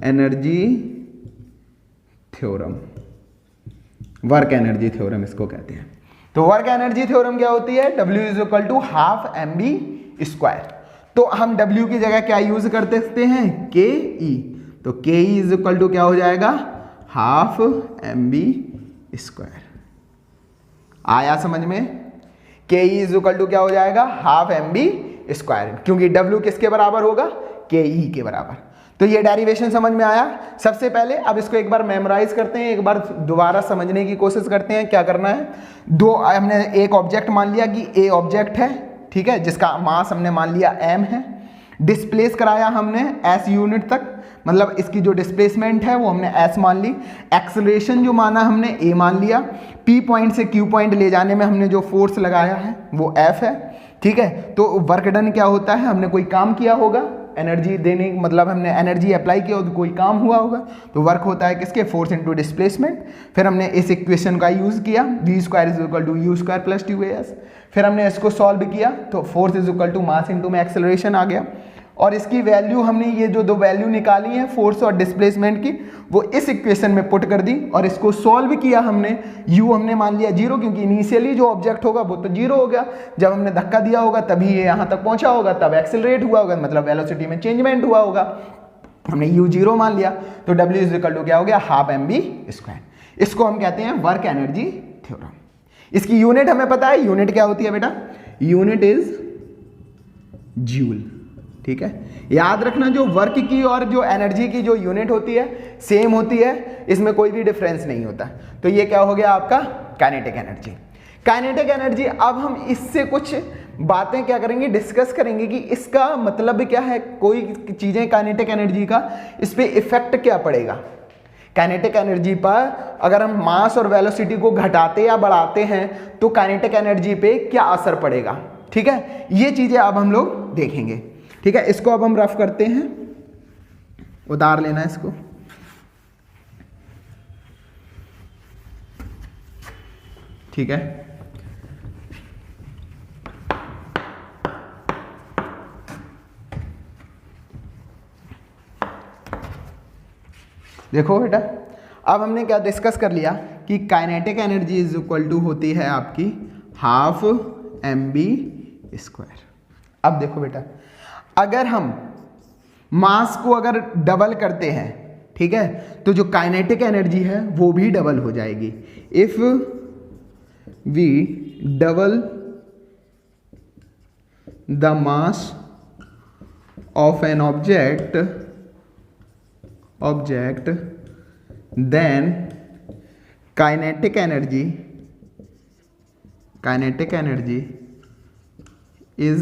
एनर्जी थ्योरम इसको कहते हैं। तो वर्क एनर्जी थ्योरम क्या होती है, W is equal to half mv square. तो हम W की जगह क्या यूज कर सकते हैं, ke। तो ke इज इक्वल टू क्या हो जाएगा, हाफ mv स्क्वायर। आया समझ में, ke इज इक्वल टू क्या हो जाएगा, हाफ mv स्क्वायर, क्योंकि W किसके बराबर होगा, ke के बराबर। तो ये डेरिवेशन समझ में आया। सबसे पहले अब इसको एक बार मेमोराइज करते हैं, एक बार दोबारा समझने की कोशिश करते हैं। क्या करना है, हमने एक ऑब्जेक्ट मान लिया कि A ऑब्जेक्ट है, ठीक है, जिसका मास हमने मान लिया m है। डिस्प्लेस कराया हमने s यूनिट तक, मतलब इसकी जो डिस्प्लेसमेंट है वो हमने s मान ली। एक्सेलरेशन जो माना हमने a मान लिया। P पॉइंट से Q पॉइंट ले जाने में हमने जो फोर्स लगाया है वो F है, ठीक है। तो वर्क डन क्या होता है, हमने कोई काम किया होगा, एनर्जी देने मतलब हमने एनर्जी अप्लाई किया तो कोई काम हुआ होगा, तो वर्क होता है किसके, फोर्स इनटू डिस्प्लेसमेंट। फिर हमने इस इक्वेशन का यूज़ किया, v square is equal to U square plus 2as। फिर हमने इसको सॉल्व किया तो force is equal to mass into में एक्सेलरेशन आ गया, और इसकी वैल्यू हमने ये जो दो वैल्यू निकाली है फोर्स और डिस्प्लेसमेंट की वो इस इक्वेशन में पुट कर दी, और इसको सॉल्व किया हमने। u हमने मान लिया 0 क्योंकि इनिशियली जो ऑब्जेक्ट होगा वो तो 0 हो गया, जब हमने धक्का दिया होगा तभी ये यहाँ तक पहुंचा होगा, तब एक्सेलरेट हुआ होगा, मतलब वेलोसिटी में चेंजमेंट हुआ होगा। हमने u 0 मान लिया तो w इज इक्वल टू क्या हो गया, हाफ mv स्क्वायर। इसको हम कहते हैं वर्क एनर्जी थ्योरम। इसकी यूनिट हमें पता है, यूनिट क्या होती है बेटा, यूनिट इज जूल। ठीक है, याद रखना जो वर्क की और जो एनर्जी की जो यूनिट होती है सेम होती है, इसमें कोई भी डिफरेंस नहीं होता। तो ये क्या हो गया आपका काइनेटिक एनर्जी। काइनेटिक एनर्जी, अब हम इससे कुछ बातें क्या करेंगे, डिस्कस करेंगे कि इसका मतलब क्या है, कोई चीजें काइनेटिक एनर्जी का इस पे इफेक्ट क्या पड़ेगा। काइनेटिक एनर्जी पर अगर हम मास और वेलोसिटी को घटाते या बढ़ाते हैं तो काइनेटिक एनर्जी पे क्या असर पड़ेगा। ठीक है, ये चीजें अब हम लोग देखेंगे। ठीक है, इसको अब हम रफ करते हैं, उतार लेना इसको। ठीक है, देखो बेटा, अब हमने क्या डिस्कस कर लिया कि kinetic energy is equal to होती है आपकी हाफ mv स्क्वायर। अब देखो बेटा, अगर हम मास को अगर डबल करते हैं, ठीक है, तो जो काइनेटिक एनर्जी है वो भी डबल हो जाएगी। If we double the mass of an object then kinetic energy is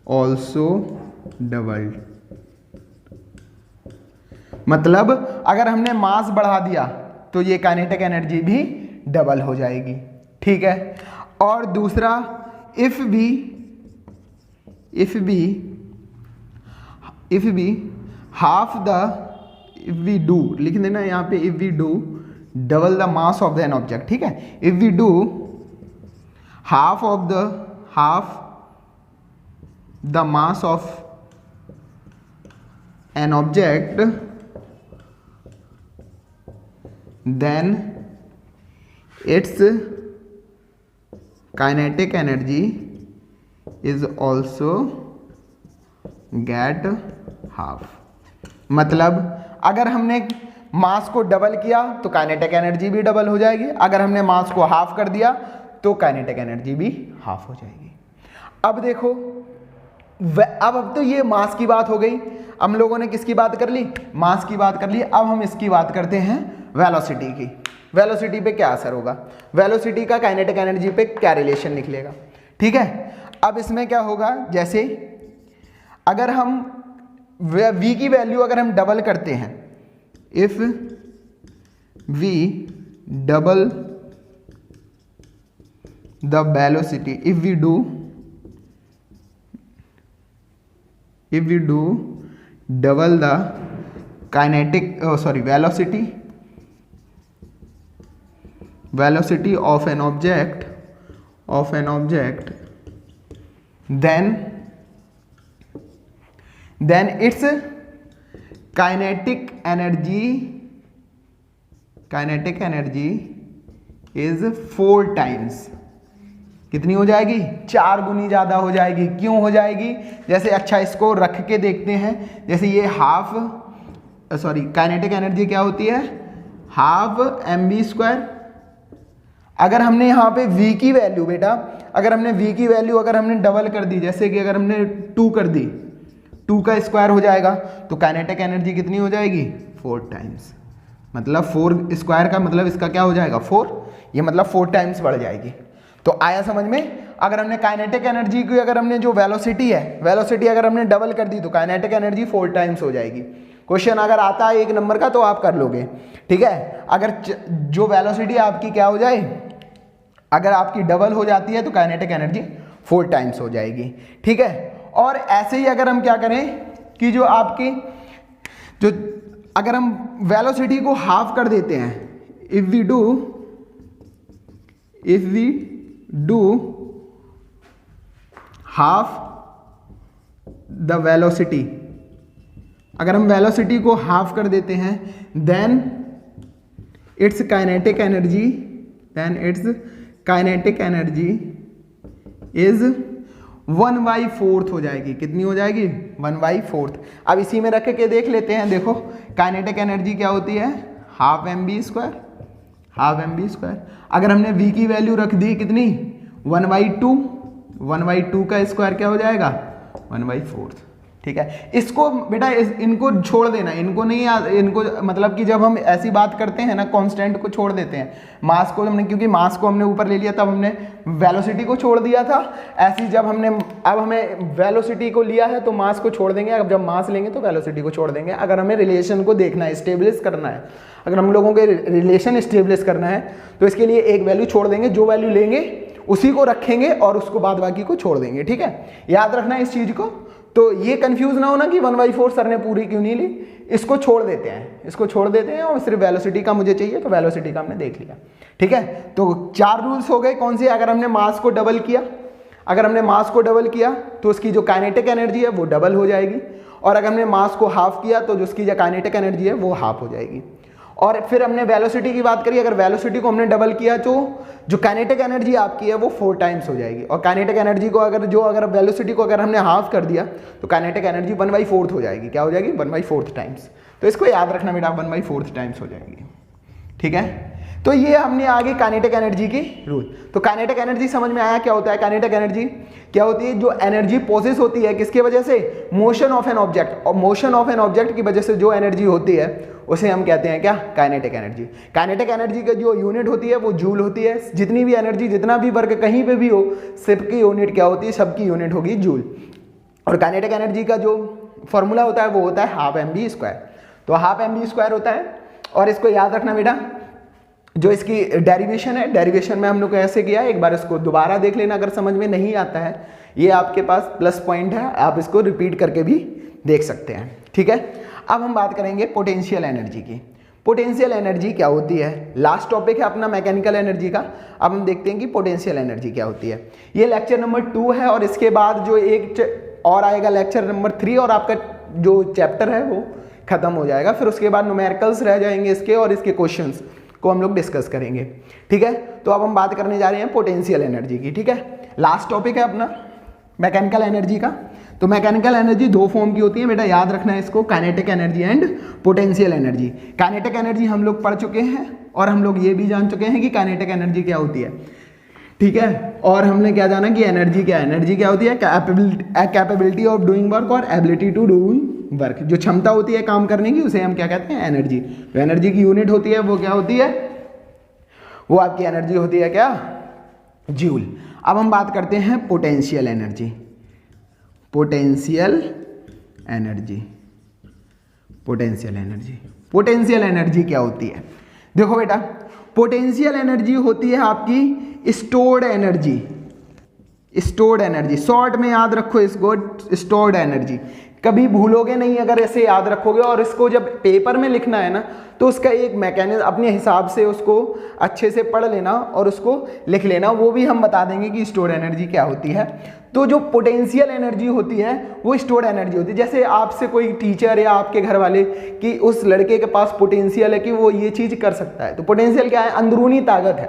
also doubled। मतलब अगर हमने मास बढ़ा दिया तो ये काइनेटिक एनर्जी भी डबल हो जाएगी। ठीक है, और दूसरा इफ वी डू लिख देना यहाँ पे, if we do double the mass of an object. ठीक है, if we do half the mass of an object then its kinetic energy is also get half. मतलब अगर हमने मास को डबल किया तो काइनेटिक एनर्जी भी डबल हो जाएगी, अगर हमने मास को हाफ कर दिया तो काइनेटिक एनर्जी भी हाफ हो जाएगी। अब देखो, अब तो ये मास की बात हो गई, हम लोगों ने किसकी बात कर ली, मास की बात कर ली। अब हम इसकी बात करते हैं वेलोसिटी की। वेलोसिटी पे क्या असर होगा, वेलोसिटी का काइनेटिक एनर्जी पे क्या रिलेशन निकलेगा। ठीक है, अब इसमें क्या होगा, जैसे अगर हम v की वैल्यू अगर हम डबल करते हैं, if v double the velocity, if we do double the kinetic velocity of an object then its kinetic energy is 4 times। कितनी हो जाएगी, 4 गुनी ज्यादा हो जाएगी। क्यों हो जाएगी, जैसे अच्छा इसको रख के देखते हैं, जैसे ये काइनेटिक एनर्जी क्या होती है, हाफ mv स्क्वायर। अगर हमने यहाँ पे v की वैल्यू बेटा, अगर हमने v की वैल्यू अगर हमने डबल कर दी, जैसे कि अगर हमने 2 कर दी, 2 का स्क्वायर हो जाएगा, तो काइनेटिक एनर्जी कितनी हो जाएगी, 4 टाइम्स। मतलब 4 स्क्वायर का मतलब इसका क्या हो जाएगा, 4, ये मतलब 4 टाइम्स बढ़ जाएगी। तो आया समझ में, अगर हमने काइनेटिक एनर्जी की अगर हमने जो वेलोसिटी है, वेलोसिटी अगर हमने डबल कर दी तो काइनेटिक एनर्जी 4 टाइम्स हो जाएगी। क्वेश्चन अगर आता है 1 नंबर का तो आप कर लोगे। ठीक है, अगर जो वेलोसिटी आपकी क्या हो जाए, अगर आपकी डबल हो जाती है तो काइनेटिक एनर्जी 4 टाइम्स हो जाएगी। ठीक है, और ऐसे ही अगर हम क्या करें कि जो आपकी जो अगर हम वेलोसिटी को हाफ कर देते हैं, if we do half the velocity, अगर हम वेलोसिटी को हाफ कर देते हैं then its kinetic energy is 1/4 हो जाएगी। कितनी हो जाएगी? 1/4। अब इसी में रख के देख लेते हैं। देखो काइनेटिक एनर्जी क्या होती है? Half mv²। अगर हमने v की वैल्यू रख दी कितनी? 1/2 का स्क्वायर क्या हो जाएगा? 1/4। ठीक है, इसको बेटा इनको छोड़ देना, इनको नहीं, इनको मतलब कि जब हम ऐसी बात करते हैं ना, कांस्टेंट को छोड़ देते हैं, मास को हमने, क्योंकि मास को हमने ऊपर ले लिया तब हमने वेलोसिटी को छोड़ दिया था। ऐसी जब हमने अब हमें वेलोसिटी को लिया है तो मास को छोड़ देंगे, अब जब मास लेंगे तो वेलोसिटी को छोड़ देंगे। अगर हमें रिलेशन को देखना है, स्टेब्लिश करना है, अगर हम लोगों के रिलेशन स्टेब्लिश करना है तो इसके लिए एक वैल्यू छोड़ देंगे, जो वैल्यू लेंगे उसी को रखेंगे और उसको बाद बाकी को छोड़ देंगे। ठीक है, याद रखना है इस चीज को। तो ये कंफ्यूज ना होना कि 1/4 सर ने पूरी क्यों नहीं ली, इसको छोड़ देते हैं, और सिर्फ वेलोसिटी का मुझे चाहिए तो वेलोसिटी का हमने देख लिया। ठीक है, तो 4 रूल्स हो गए। कौन से? अगर हमने मास को डबल किया, तो उसकी जो काइनेटिक एनर्जी है वो डबल हो जाएगी, और अगर हमने मास को हाफ किया तो जो उसकी जो काइनेटिक एनर्जी है वो हाफ हो जाएगी। और फिर हमने वेलोसिटी की बात करी, अगर वेलोसिटी को हमने डबल किया तो जो काइनेटिक एनर्जी आपकी है वो 4 टाइम्स हो जाएगी, और काइनेटिक एनर्जी को अगर वेलोसिटी को अगर हमने हाफ कर दिया तो काइनेटिक एनर्जी 1/4 हो जाएगी। क्या हो जाएगी? 1/4 टाइम्स। तो इसको याद रखना बेटा, 1/4 टाइम्स हो जाएगी। ठीक है, तो ये हमने आगे काइनेटिक एनर्जी की रूल। तो काइनेटिक एनर्जी समझ में आया क्या होता है? काइनेटिक एनर्जी क्या होती है? जो एनर्जी प्रोसेस होती है किसके वजह से? मोशन ऑफ एन ऑब्जेक्ट, और मोशन ऑफ एन ऑब्जेक्ट की वजह से जो एनर्जी होती है उसे हम कहते हैं क्या? Kinetic energy. काइनेटिक एनर्जी का जो यूनिट होती है वो जूल होती है। जितनी भी एनर्जी, जितना भी वर्क कहीं पे भी हो, सबकी यूनिट क्या होती है? सबकी यूनिट होगी जूल। और काइनेटिक एनर्जी का जो फॉर्मूला होता है वो होता है हाफ mv²। तो हाफ mv² होता है, और इसको याद रखना बेटा, जो इसकी डेरिवेशन है, डेरिवेशन में हम लोग ऐसे किया है, एक बार इसको दोबारा देख लेना अगर समझ में नहीं आता है। ये आपके पास प्लस पॉइंट है, आप इसको रिपीट करके भी देख सकते हैं। ठीक है, अब हम बात करेंगे पोटेंशियल एनर्जी की। पोटेंशियल एनर्जी क्या होती है? लास्ट टॉपिक है अपना मैकेनिकल एनर्जी का। अब हम देखते हैं कि पोटेंशियल एनर्जी क्या होती है। ये लेक्चर नंबर 2 है, और इसके बाद जो एक और आएगा लेक्चर नंबर 3, और आपका जो चैप्टर है वो खत्म हो जाएगा। फिर उसके बाद न्यूमेरिकल्स रह जाएंगे इसके, और इसके क्वेश्चंस को हम लोग डिस्कस करेंगे। ठीक है, तो अब हम बात करने जा रहे हैं पोटेंशियल एनर्जी की। ठीक है, लास्ट टॉपिक है अपना मैकेनिकल एनर्जी का। तो मैकेनिकल एनर्जी 2 फॉर्म की होती है बेटा, याद रखना है इसको, kinetic energy and potential energy. Kinetic energy हम लोग पढ़ चुके हैं, और हम लोग ये भी जान चुके हैं कि काइनेटिक एनर्जी क्या होती है। ठीक है, और हमने क्या जाना कि एनर्जी क्या है? एनर्जी क्या होती है? कैपेबिलिटी ऑफ डूइंग वर्क और एबिलिटी टू डू वर्क। जो क्षमता होती है काम करने की उसे हम क्या कहते हैं? एनर्जी। तो एनर्जी की यूनिट होती है वो क्या होती है? वो आपकी एनर्जी होती है क्या? जूल। अब हम बात करते हैं पोटेंशियल एनर्जी। पोटेंशियल एनर्जी क्या होती है? देखो बेटा, पोटेंशियल एनर्जी होती है आपकी स्टोर्ड एनर्जी। शॉर्ट में याद रखो इसको, स्टोर्ड एनर्जी। कभी भूलोगे नहीं अगर ऐसे याद रखोगे, और इसको जब पेपर में लिखना है ना तो उसका एक मैकेनिज्म अपने हिसाब से उसको अच्छे से पढ़ लेना और उसको लिख लेना। वो भी हम बता देंगे कि स्टोर्ड एनर्जी क्या होती है। तो जो पोटेंशियल एनर्जी होती है वो स्टोर्ड एनर्जी होती है। जैसे आपसे कोई टीचर या आपके घर वाले कि उस लड़के के पास पोटेंशियल है कि वो ये चीज़ कर सकता है। तो पोटेंशियल क्या है? अंदरूनी ताकत है,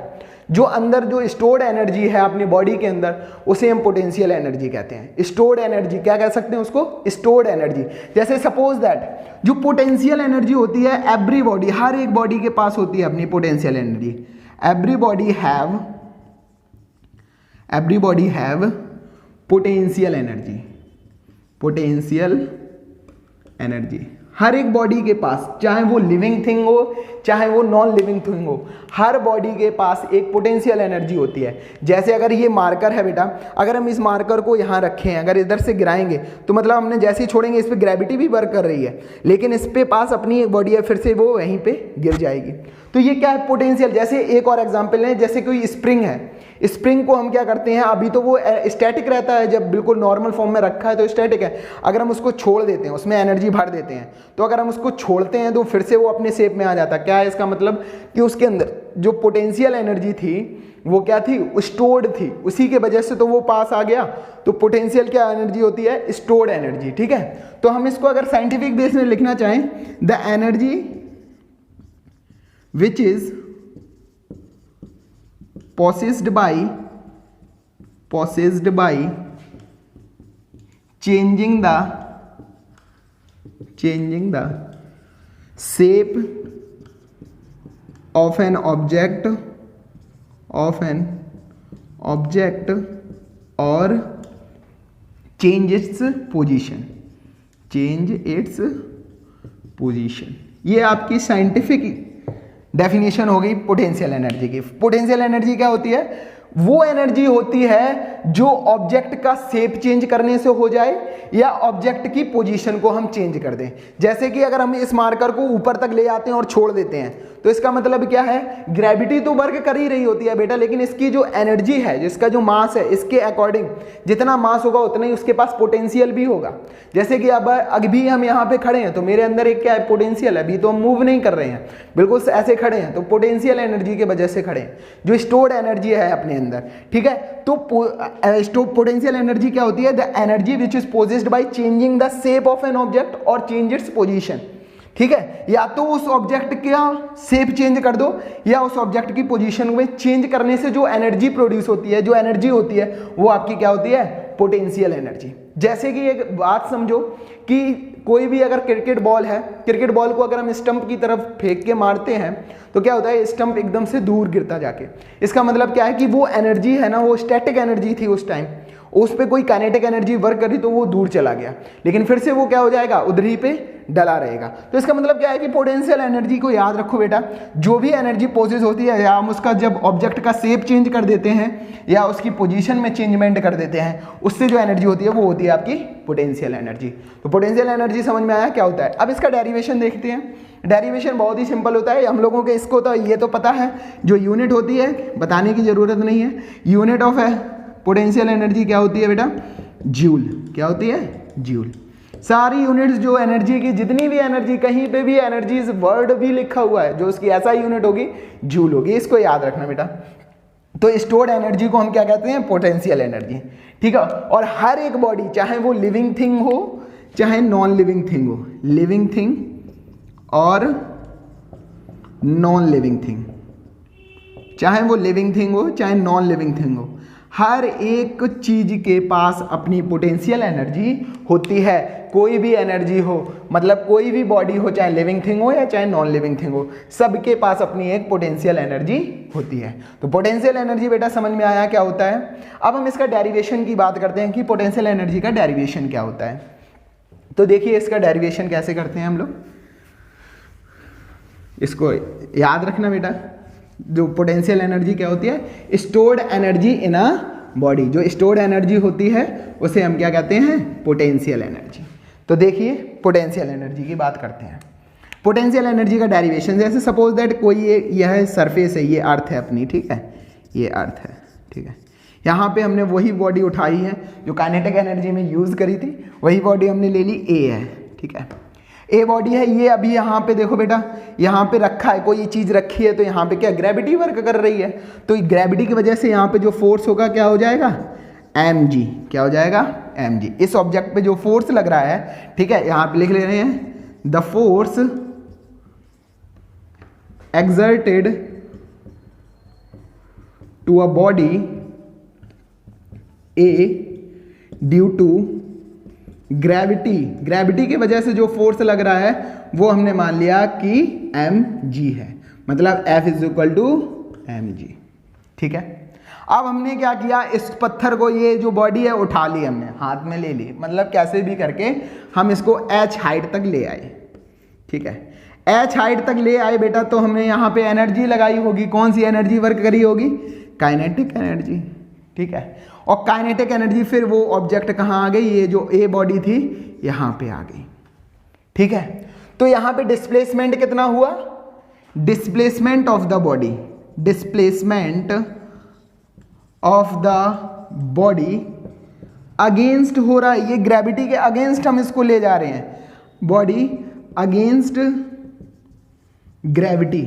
जो अंदर जो स्टोर्ड एनर्जी है अपनी बॉडी के अंदर, उसे हम पोटेंशियल एनर्जी कहते हैं। स्टोर्ड एनर्जी क्या कह सकते हैं उसको? Stored energy. जैसे सपोज दैट जो पोटेंशियल एनर्जी होती है एवरी बॉडी, हर एक बॉडी के पास होती है अपनी potential energy. Every body have potential energy. हर एक बॉडी के पास, चाहे वो लिविंग थिंग हो चाहे वो नॉन लिविंग थिंग हो, हर बॉडी के पास एक पोटेंशियल एनर्जी होती है। जैसे अगर ये मार्कर है बेटा, अगर हम इस मार्कर को यहाँ रखें, अगर इधर से गिराएंगे तो मतलब हमने जैसे ही छोड़ेंगे इस पर ग्रेविटी भी वर्क कर रही है, लेकिन इस पे पास अपनी एक बॉडी है, फिर से वो वहीं पे गिर जाएगी। तो ये क्या है? पोटेंशियल। जैसे एक और एग्जाम्पल है, जैसे कोई स्प्रिंग है, स्प्रिंग को हम क्या करते हैं, अभी तो वो स्टैटिक रहता है, जब बिल्कुल नॉर्मल फॉर्म में रखा है तो स्टैटिक है। अगर हम उसको छोड़ देते हैं, उसमें एनर्जी भर देते हैं, तो अगर हम उसको छोड़ते हैं तो फिर से वो अपने शेप में आ जाता है। क्या है इसका मतलब कि उसके अंदर जो पोटेंशियल एनर्जी थी वो क्या थी, स्टोर्ड थी, उसी के वजह से तो वो पास आ गया। तो पोटेंशियल क्या एनर्जी होती है, स्टोर्ड एनर्जी। ठीक है, तो हम इसको अगर साइंटिफिक बेस में लिखना चाहें, the energy which is possessed by changing the shape of an object or change its position। ये आपकी साइंटिफिक डेफिनेशन हो गई पोटेंशियल एनर्जी की। पोटेंशियल एनर्जी क्या होती है, वो एनर्जी होती है जो ऑब्जेक्ट का शेप चेंज करने से हो जाए या ऑब्जेक्ट की पोजीशन को हम चेंज कर दें। जैसे कि अगर हम इस मार्कर को ऊपर तक ले आते हैं और छोड़ देते हैं, तो इसका मतलब क्या है, ग्रेविटी तो वर्क कर ही रही होती है बेटा, लेकिन इसकी जो एनर्जी है, जिसका जो मास है, इसके अकॉर्डिंग जितना मास होगा उतना ही उसके पास पोटेंशियल भी होगा। जैसे कि अब अभी हम यहाँ पे खड़े हैं तो मेरे अंदर एक क्या है, पोटेंशियल है। अभी तो हम मूव नहीं कर रहे हैं, बिल्कुल ऐसे खड़े हैं, तो पोटेंशियल एनर्जी के वजह से खड़े हैं, जो स्टोर्ड एनर्जी है अपने अंदर। ठीक है, तो पोटेंशियल एनर्जी क्या होती है, the energy which is possessed by changing the shape of an object और चेंज इट्स पोजीशन। ठीक है, या तो उस ऑब्जेक्ट का शेप चेंज कर दो या उस ऑब्जेक्ट की पोजीशन में चेंज करने से जो एनर्जी प्रोड्यूस होती है, जो एनर्जी होती है, वो आपकी क्या होती है, पोटेंशियल एनर्जी। जैसे कि एक बात समझो कि कोई भी अगर क्रिकेट बॉल है, क्रिकेट बॉल को अगर हम स्टंप की तरफ फेंक के मारते हैं तो क्या होता है, स्टंप एकदम से दूर गिरता जाके। इसका मतलब क्या है कि वो एनर्जी है ना, वो स्टैटिक एनर्जी थी उस टाइम, उस पर कोई काइनेटिक एनर्जी वर्क करी तो वो दूर चला गया, लेकिन फिर से वो क्या हो जाएगा, उधर ही पे डला रहेगा। तो इसका मतलब क्या है कि पोटेंशियल एनर्जी को याद रखो बेटा, जो भी एनर्जी पोजेस होती है, या हम उसका जब ऑब्जेक्ट का शेप चेंज कर देते हैं या उसकी पोजीशन में चेंजमेंट कर देते हैं, उससे जो एनर्जी होती है वो होती है आपकी पोटेंशियल एनर्जी। तो पोटेंशियल एनर्जी समझ में आया क्या होता है। अब इसका डेरिवेशन देखते हैं। डेरिवेशन बहुत ही सिंपल होता है, हम लोगों के इसको तो ये तो पता है, जो यूनिट होती है बताने की जरूरत नहीं है। यूनिट ऑफ पोटेंशियल एनर्जी क्या होती है बेटा, जूल। क्या होती है, जूल। सारी यूनिट्स जो एनर्जी की, जितनी भी एनर्जी, कहीं पे भी एनर्जीज वर्ड भी लिखा हुआ है, जो उसकी ऐसा यूनिट होगी जूल होगी, इसको याद रखना बेटा। तो स्टोर्ड एनर्जी को हम क्या कहते हैं, पोटेंशियल एनर्जी। ठीक है, और हर एक बॉडी, चाहे वो लिविंग थिंग हो चाहे नॉन लिविंग थिंग हो, लिविंग थिंग और नॉन लिविंग थिंग, चाहे वो लिविंग थिंग हो चाहे नॉन लिविंग थिंग हो, हर एक चीज के पास अपनी पोटेंशियल एनर्जी होती है। कोई भी एनर्जी हो, मतलब कोई भी बॉडी हो, चाहे लिविंग थिंग हो या चाहे नॉन लिविंग थिंग हो, सबके पास अपनी एक पोटेंशियल एनर्जी होती है। तो पोटेंशियल एनर्जी बेटा समझ में आया क्या होता है। अब हम इसका डेरिवेशन की बात करते हैं कि पोटेंशियल एनर्जी का डेरिवेशन क्या होता है। तो देखिए इसका डेरिवेशन कैसे करते हैं हम लोग, इसको याद रखना बेटा। जो पोटेंशियल एनर्जी क्या होती है, stored energy in a body. जो स्टोर्ड एनर्जी होती है उसे हम क्या कहते हैं, पोटेंशियल एनर्जी। तो देखिए पोटेंशियल एनर्जी की बात करते हैं। पोटेंशियल एनर्जी का डेरिवेशन, जैसे सपोज दैट कोई यह सरफेस है, ये अर्थ है अपनी, ठीक है, ये अर्थ है, ठीक है। यहाँ पे हमने वही बॉडी उठाई है जो काइनेटिक एनर्जी में यूज करी थी, वही बॉडी हमने ले ली, ए है, ठीक है, ए बॉडी है। ये अभी यहाँ पे देखो बेटा, यहाँ पे रखा है, कोई चीज़ रखी है, तो यहाँ पे क्या ग्रेविटी वर्क कर रही है, तो ग्रेविटी की वजह से यहाँ पे जो फोर्स होगा क्या हो जाएगा, mg। क्या हो जाएगा, mg। इस ऑब्जेक्ट पे जो फोर्स लग रहा है, ठीक है, यहाँ पे लिख ले रहे हैं, the force exerted to a body A due to gravity की वजह से जो फोर्स लग रहा है वो हमने मान लिया कि mg है, मतलब F is equal to mg। ठीक है, अब हमने क्या किया, इस पत्थर को, ये जो बॉडी है उठा ली हमने, हाथ में ले ली, मतलब कैसे भी करके हम इसको h हाइट तक ले आए। ठीक है, h हाइट तक ले आए बेटा, तो हमने यहाँ पे एनर्जी लगाई होगी, कौन सी एनर्जी वर्क करी होगी, काइनेटिक एनर्जी। ठीक है, और काइनेटिक एनर्जी फिर वो ऑब्जेक्ट कहाँ आ गई, ये जो ए बॉडी थी यहाँ पे आ गई। ठीक है, तो यहाँ पे डिस्प्लेसमेंट कितना हुआ, displacement of the body, displacement of the body against हो रहा है, ये ग्रेविटी के अगेंस्ट हम इसको ले जा रहे हैं, बॉडी अगेंस्ट ग्रेविटी,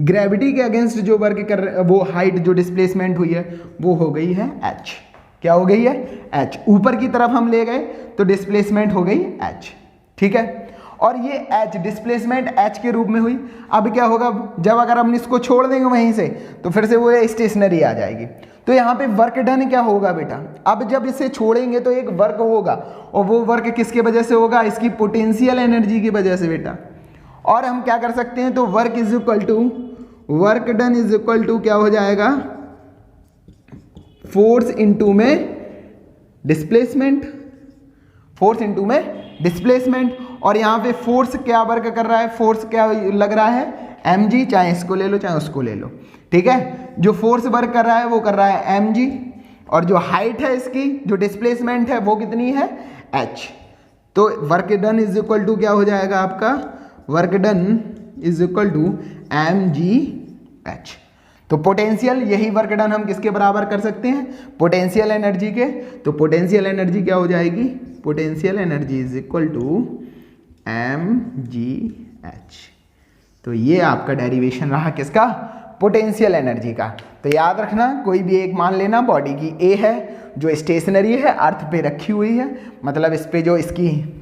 ग्रेविटी के अगेंस्ट जो वर्क कर रहे, वो हाइट जो डिस्प्लेसमेंट हुई है वो हो गई है h। क्या हो गई है? h। ऊपर की तरफ हम ले गए तो डिस्प्लेसमेंट हो गई h, ठीक है। और ये h डिस्प्लेसमेंट h के रूप में हुई। अब क्या होगा, जब अगर हम इसको छोड़ देंगे वहीं से तो फिर से वो स्टेशनरी आ जाएगी। तो यहाँ पे वर्क डन क्या होगा बेटा, अब जब इसे छोड़ेंगे तो एक वर्क होगा, और वो वर्क किसके वजह से होगा? इसकी पोटेंशियल एनर्जी की वजह से बेटा। और हम क्या कर सकते हैं, तो work is equal to, work done is equal to क्या हो जाएगा? फोर्स इनटू में डिस्प्लेसमेंट, फोर्स इनटू में डिस्प्लेसमेंट। और यहाँ पे फोर्स क्या वर्क कर रहा है, फोर्स क्या लग रहा है? mg, चाहे इसको ले लो चाहे उसको ले लो, ठीक है। जो फोर्स वर्क कर रहा है वो कर रहा है mg, और जो हाइट है इसकी, जो डिस्प्लेसमेंट है वो कितनी है? h। तो work done is equal to क्या हो जाएगा आपका? Work done is equal to mgh। तो पोटेंशियल, यही वर्क डन हम किसके बराबर कर सकते हैं? पोटेंशियल एनर्जी के। तो पोटेंशियल एनर्जी क्या हो जाएगी? Potential energy is equal to mgh। तो ये आपका डेरिवेशन रहा किसका? पोटेंशियल एनर्जी का। तो याद रखना, कोई भी एक मान लेना, बॉडी की A है जो स्टेशनरी है, अर्थ पे रखी हुई है, मतलब इस पे जो इसकी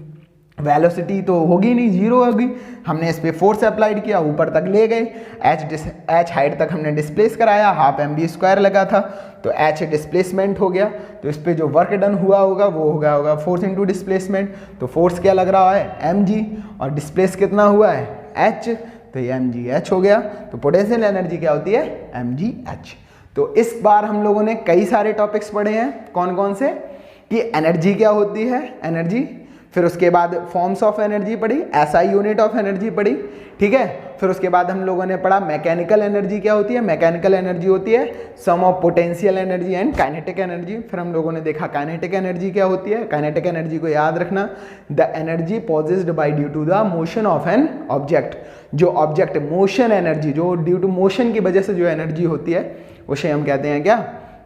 वेलोसिटी तो होगी नहीं, जीरो होगी। हमने इस पे फोर्स अप्लाइड किया, ऊपर तक ले गए, h हाइट तक हमने डिस्प्लेस कराया, हाफ mv² लगा था, तो h डिस्प्लेसमेंट हो गया। तो इस पे जो वर्क डन हुआ होगा वो होगा फोर्स इनटू डिस्प्लेसमेंट। तो फोर्स क्या लग रहा है? mg, और डिस्प्लेस कितना हुआ है? h, तो ये mgh हो गया। तो पोटेंशियल एनर्जी क्या होती है? mgh। तो इस बार हम लोगों ने कई सारे टॉपिक्स पढ़े हैं। कौन कौन से? कि एनर्जी क्या होती है, एनर्जी, फिर उसके बाद फॉर्म्स ऑफ एनर्जी पढ़ी, SI यूनिट ऑफ एनर्जी पढ़ी, ठीक है। फिर उसके बाद हम लोगों ने पढ़ा मैकेनिकल एनर्जी क्या होती है। मैकेनिकल एनर्जी होती है sum of potential energy and kinetic energy. फिर हम लोगों ने देखा काइनेटिक एनर्जी क्या होती है। काइनेटिक एनर्जी को याद रखना, the energy possessed by due to the motion of an object. जो ऑब्जेक्ट मोशन एनर्जी, जो ड्यू टू मोशन की वजह से जो एनर्जी होती है उसे हम कहते हैं क्या?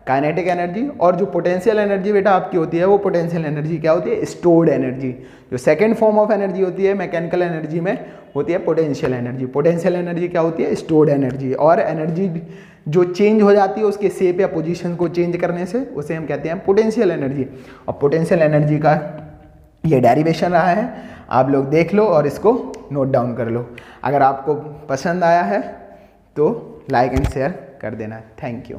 Kinetic energy. और जो पोटेंशियल एनर्जी बेटा आपकी होती है, वो पोटेंशियल एनर्जी क्या होती है? Stored energy. जो सेकंड फॉर्म ऑफ एनर्जी होती है मैकेनिकल एनर्जी में, होती है पोटेंशियल एनर्जी। पोटेंशियल एनर्जी क्या होती है? Stored energy. और एनर्जी जो चेंज हो जाती है उसके शेप या पोजीशन को चेंज करने से, उसे हम कहते हैं पोटेंशियल एनर्जी। और पोटेंशियल एनर्जी का ये डेरिवेशन रहा है, आप लोग देख लो और इसको नोट डाउन कर लो। अगर आपको पसंद आया है तो लाइक एंड शेयर कर देना। Thank you.